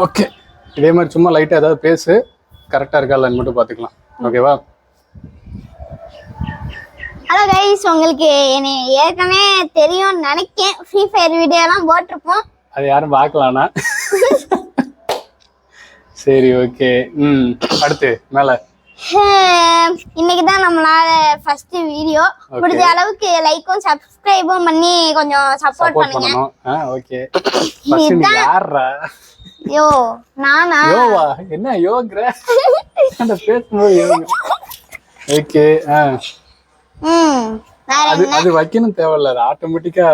Okay, இதே மாதிரி சும்மா லைட்டாக ஏதாவது பேசு, கரெக்டாக இருக்கா இல்லைன்னு மட்டும் பார்த்துக்கலாம். ஓகேவா? ஹலோ கைஸ், உங்களுக்கு என்னை ஏற்கனவே தெரியும்னு நினைக்கேன். ஃப்ரீ ஃபயர் வீடியோலாம் போட்டிருப்போம். அது யாரும் பார்க்கலாம்னா சரி, ஓகே. அடுத்து மேலே இன்னைக்கு தான் நம்மளால ஃபர்ஸ்ட் வீடியோ. முடிஞ்ச அளவுக்கு லைக்கும் சப்ஸ்கிரைபும் பண்ணி கொஞ்சம் சப்போர்ட் பண்ணுங்க. ஓகே. யாரா யோ நானா? யோவா? என்ன யோகற? அந்த பேசும்போது யோக. ஓகே. அது வைக்கணும் தேவையில்ல, அது ஆட்டோமேட்டிக்கா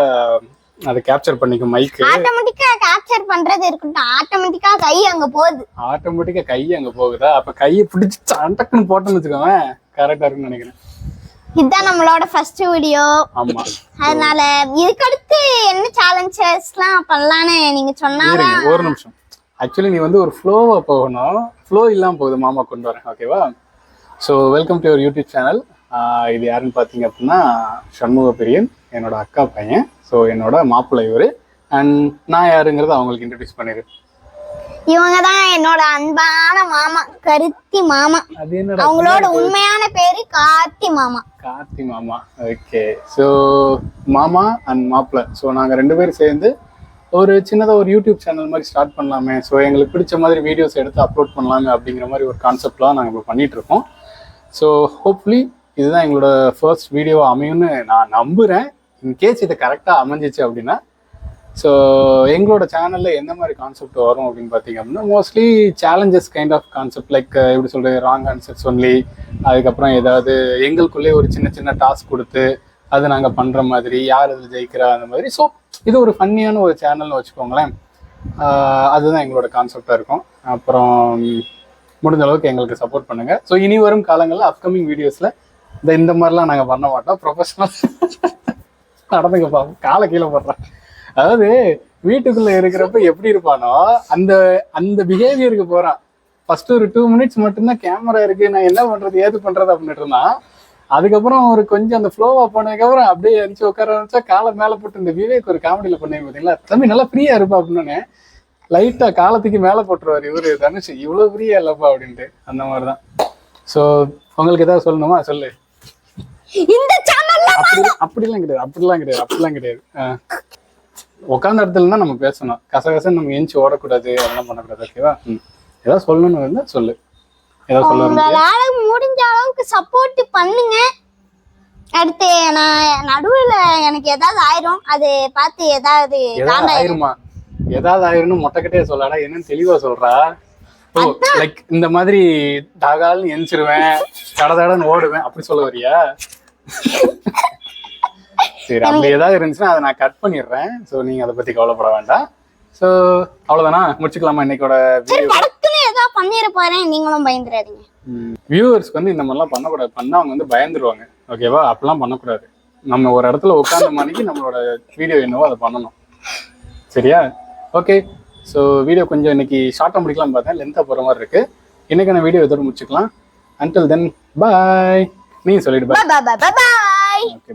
அதை கேப்சர் பண்ணிக்கும் மைக். ஆட்டோமேட்டிக்கா கேப்சர் பண்றது இருக்கட்டும், ஆட்டோமேட்டிக்கா கை அங்க போகுது. ஆட்டோமேட்டிக்கா கை அங்க போகுதா? அப்ப கையை பிடிச்சி சண்டக்குன்னு போட்டோம்னு வச்சுக்கோங்க, கரெக்டா இருக்குன்னு நினைக்கிறேன். இதுதான் நம்மளோட ஃபர்ஸ்ட் வீடியோ. ஆமா, அதனால இதுக்கு அடுத்து என்ன சேலஞ்சஸ்லாம் பண்ணலான்னு நீங்க சொன்னா. ஒரு நிமிஷம். ஆக்சுவலி நீ வந்து ஒரு ஃப்ளோவா போகணும். ஃப்ளோ இல்லாம போகுது, மாமா கொண்டு வரேன். ஓகேவா? So welcome to your YouTube channel. இது யாருன்னு பார்த்தீங்க அப்படின்னா சண்முக பிரியன், என்னோட அக்கா பையன். ஸோ என்னோட மாப்பிள்ளை இவர். அண்ட் நான் யாருங்கிறத அவங்களுக்கு இன்ட்ரடியூஸ் பண்ணிடு. இவங்க தான் என்னோட அன்பான மாமா, கருத்தி மாமா. அது என்னோட அவங்களோட உண்மையான பேரு கார்த்தி மாமா. கார்த்தி மாமா. ஓகே. ஸோ மாமா அண்ட் மாப்பிள்ளை, ஸோ நாங்கள் 2 பேரும் சேர்ந்து ஒரு சின்னதாக ஒரு யூடியூப் சேனல் மாதிரி ஸ்டார்ட் பண்ணலாமே, ஸோ எங்களுக்கு பிடிச்ச மாதிரி வீடியோஸ் எடுத்து அப்லோட் பண்ணலாமே அப்படிங்கிற மாதிரி ஒரு கான்செப்ட்லாம் நாங்கள் இப்போ பண்ணிகிட்ருக்கோம். ஸோ ஹோப்ஃபுல்லி இதுதான் எங்களோட ஃபர்ஸ்ட் வீடியோ அமையும்னு நான் நம்புகிறேன். இன்கேஸ் இது கரெக்டாக அமைஞ்சிச்சு அப்படின்னா, ஸோ எங்களோட சேனலில் எந்த மாதிரி கான்செப்ட் வரும் அப்படின்னு பார்த்தீங்க அப்படின்னா, mostly challenges kind of concept, like எப்படி சொல்கிறது, ராங் ஆன்சர்ஸ் ஒன்லி. அதுக்கப்புறம் ஏதாவது எங்களுக்குள்ளே ஒரு சின்ன சின்ன டாஸ்க் கொடுத்து அது நாங்கள் பண்ணுற மாதிரி, யார் அதில் ஜெயிக்கிறா அந்த மாதிரி. ஸோ இது ஒரு ஃபன்னியான ஒரு சேனல்னு வச்சுக்கோங்களேன். அதுதான் எங்களோட கான்செப்டாக இருக்கும். அப்புறம் முடிஞ்ச அளவுக்கு எங்களுக்கு சப்போர்ட் பண்ணுங்கள். ஸோ இனி வரும் காலங்களில் அப்கமிங் வீடியோஸில் இந்த மாதிரிலாம் நாங்கள் பண்ண மாட்டோம். ப்ரொஃபஷனல் நடந்துங்க பாப்போம், காலை கீழே போடுறேன். அதாவது வீட்டுக்குள்ளே இருக்கிறப்ப எப்படி இருப்பானோ அந்த அந்த பிஹேவியருக்கு போகிறான். ஃபர்ஸ்ட் ஒரு 2 மினிட்ஸ் மட்டும்தான் கேமரா இருக்குது, நான் என்ன பண்ணுறது ஏது பண்ணுறது அப்படின்ட்டு இருந்தான். அதுக்கப்புறம் ஒரு கொஞ்சம் அந்த ஃப்ளோவாக போனதுக்கப்புறம் அப்படியே எழுந்து உட்கார ஆரம்பிச்சா காலை மேலே போட்டு இந்த விவேக் ஒரு காமெடியில் பண்ணி பார்த்தீங்களா, தம்பி நல்லா ஃப்ரீயாக இருப்பா அப்படின்னு லைட்டாக காலத்துக்கு மேலே போட்டுருவார் இவரு தனுஷ், இவ்வளோ ஃப்ரீயா இல்லைப்பா அப்படின்ட்டு. அந்த மாதிரி தான். ஸோ உங்களுக்கு ஏதாவது சொல்லணுமா? சொல்லு. இந்த சேனல்ல அப்படிலாம் கிடையாது. உட்கார்ந்த இடத்துல தான் நம்ம பேசணும். கசகசன்னு நம்ம எஞ்சி ஓடக்கூடாது, அதெல்லாம் பண்ணக்கூடாது. ஓகேவா? ஏதாவது சொல்லணும்னு இருந்தா சொல்லு. ஏதாவது உங்களால முடிஞ்ச அளவுக்கு சப்போர்ட் பண்ணுங்க. அடுத்து நான் நடுவுல எனக்கு ஏதாவது ஆயிரும், அது பார்த்து ஏதாவது ஆயிருமா? ஏதாவது ஆயிரும்னு மொட்டைக்கிட்டே சொல்லாடா, என்னன்னு தெளிவா சொல்றா. ஓ, லைக் இந்த மாதிரி டாகால்னு எந்திரிச்சிருவேன், தடன்னு ஓடுவேன் அப்படி சொல்ல வரியா? சரி, அப்படி ஏதாவது இருந்துச்சுன்னா அதை நான் கட் பண்ணிடுறேன். ஸோ நீங்க அதை பத்தி கவலைப்பட வேண்டாம். ஸோ அவ்வளவுதானா, முடிச்சுக்கலாமா இன்னைக்கோட வீடியோ? ஏதாவது பண்ணிட போறேன், நீங்களும் பயந்துடாதீங்க. வியூவர்ஸ்க்கு வந்து இந்த மாதிரிலாம் பண்ணக்கூடாது, பண்ணா அவங்க வந்து பயந்துருவாங்க. ஓகேவா? அப்படிலாம் பண்ணக்கூடாது. நம்ம ஒரு இடத்துல உட்கார்ந்த மணிக்கு நம்மளோட வீடியோ என்னவோ அதை பண்ணணும். சரியா? ஓகே. ஸோ வீடியோ கொஞ்சம் இன்னைக்கு ஷார்ட்டாக முடிக்கலாம் பார்த்தேன், லென்த்தாக போகிற மாதிரி இருக்கு. இன்னைக்கான வீடியோ இதோட முடிச்சுக்கலாம். அன்டில் தென் பாய். நீ சொல்லிடு. பாய். ஓகே.